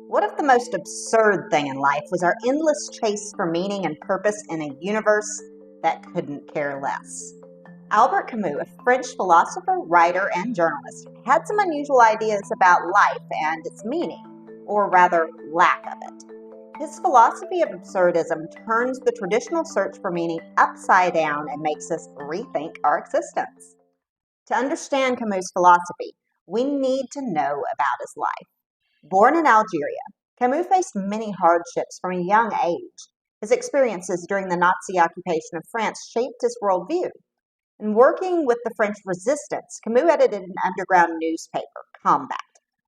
What if the most absurd thing in life was our endless chase for meaning and purpose in a universe that couldn't care less? Albert Camus, a French philosopher, writer, and journalist, had some unusual ideas about life and its meaning, or rather, lack of it. His philosophy of absurdism turns the traditional search for meaning upside down and makes us rethink our existence. To understand Camus' philosophy, we need to know about his life. Born in Algeria, Camus faced many hardships from a young age. His experiences during the Nazi occupation of France shaped his worldview. In working with the French resistance, Camus edited an underground newspaper, Combat,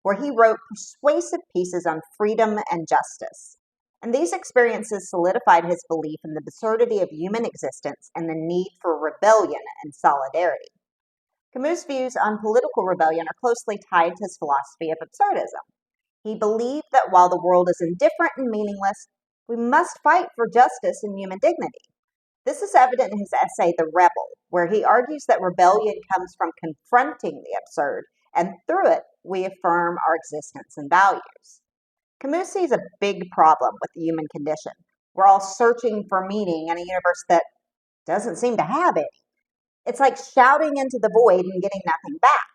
where he wrote persuasive pieces on freedom and justice. And these experiences solidified his belief in the absurdity of human existence and the need for rebellion and solidarity. Camus' views on political rebellion are closely tied to his philosophy of absurdism. He believed that while the world is indifferent and meaningless, we must fight for justice and human dignity. This is evident in his essay, The Rebel, where he argues that rebellion comes from confronting the absurd, and through it, we affirm our existence and values. Camus sees a big problem with the human condition. We're all searching for meaning in a universe that doesn't seem to have any. It's like shouting into the void and getting nothing back.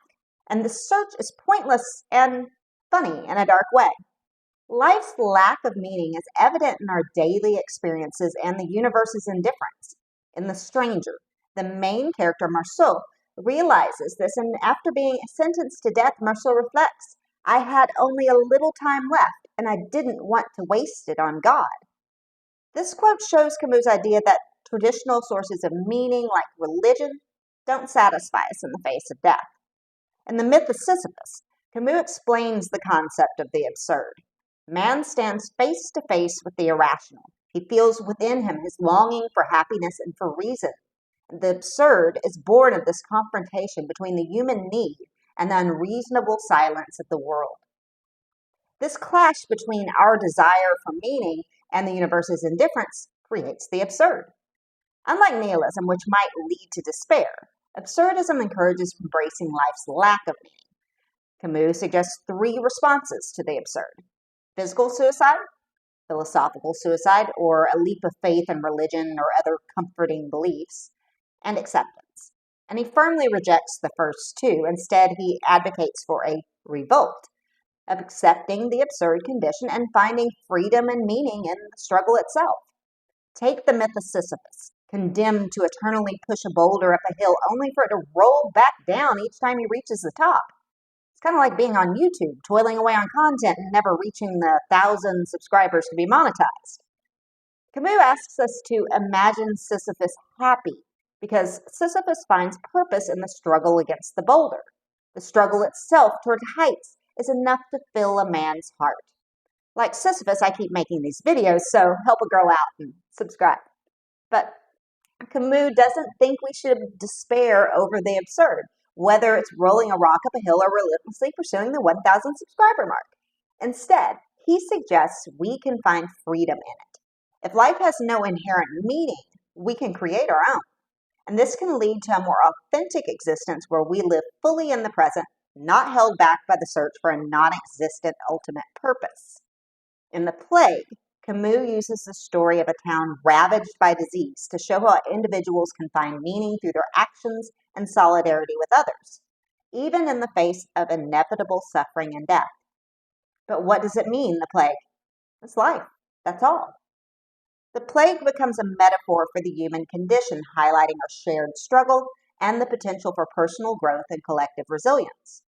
And the search is pointless and funny in a dark way. Life's lack of meaning is evident in our daily experiences and the universe's indifference. In The Stranger, the main character, Marceau, realizes this, and after being sentenced to death, Marceau reflects, "I had only a little time left, and I didn't want to waste it on God." This quote shows Camus' idea that traditional sources of meaning, like religion, don't satisfy us in the face of death. In The Myth of Sisyphus, Camus explains the concept of the absurd. Man stands face to face with the irrational. He feels within him his longing for happiness and for reason. The absurd is born of this confrontation between the human need and the unreasonable silence of the world. This clash between our desire for meaning and the universe's indifference creates the absurd. Unlike nihilism, which might lead to despair, absurdism encourages embracing life's lack of meaning. Camus suggests three responses to the absurd: physical suicide, philosophical suicide, or a leap of faith in religion or other comforting beliefs, and acceptance. And he firmly rejects the first two. Instead, he advocates for a revolt, of accepting the absurd condition and finding freedom and meaning in the struggle itself. Take the myth of Sisyphus, condemned to eternally push a boulder up a hill only for it to roll back down each time he reaches the top. It's kind of like being on YouTube, toiling away on content and never reaching the 1,000 subscribers to be monetized. Camus asks us to imagine Sisyphus happy, because Sisyphus finds purpose in the struggle against the boulder. The struggle itself toward heights is enough to fill a man's heart. Like Sisyphus, I keep making these videos, so help a girl out and subscribe. But Camus doesn't think we should despair over the absurd, whether it's rolling a rock up a hill or relentlessly pursuing the 1,000 subscriber mark. Instead, he suggests we can find freedom in it. If life has no inherent meaning, we can create our own. And this can lead to a more authentic existence where we live fully in the present, not held back by the search for a non-existent ultimate purpose. In The Plague, Camus uses the story of a town ravaged by disease to show how individuals can find meaning through their actions and solidarity with others, even in the face of inevitable suffering and death. But what does it mean, the plague? It's life, that's all. The plague becomes a metaphor for the human condition, highlighting our shared struggle and the potential for personal growth and collective resilience.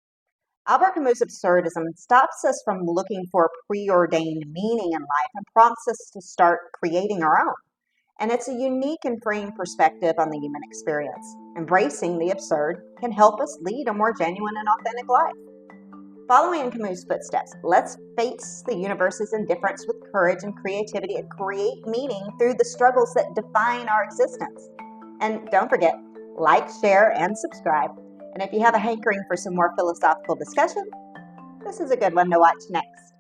Albert Camus' absurdism stops us from looking for a preordained meaning in life and prompts us to start creating our own. And it's a unique and freeing perspective on the human experience. Embracing the absurd can help us lead a more genuine and authentic life. Following in Camus' footsteps, let's face the universe's indifference with courage and creativity and create meaning through the struggles that define our existence. And don't forget, like, share, and subscribe. And if you have a hankering for some more philosophical discussion, this is a good one to watch next.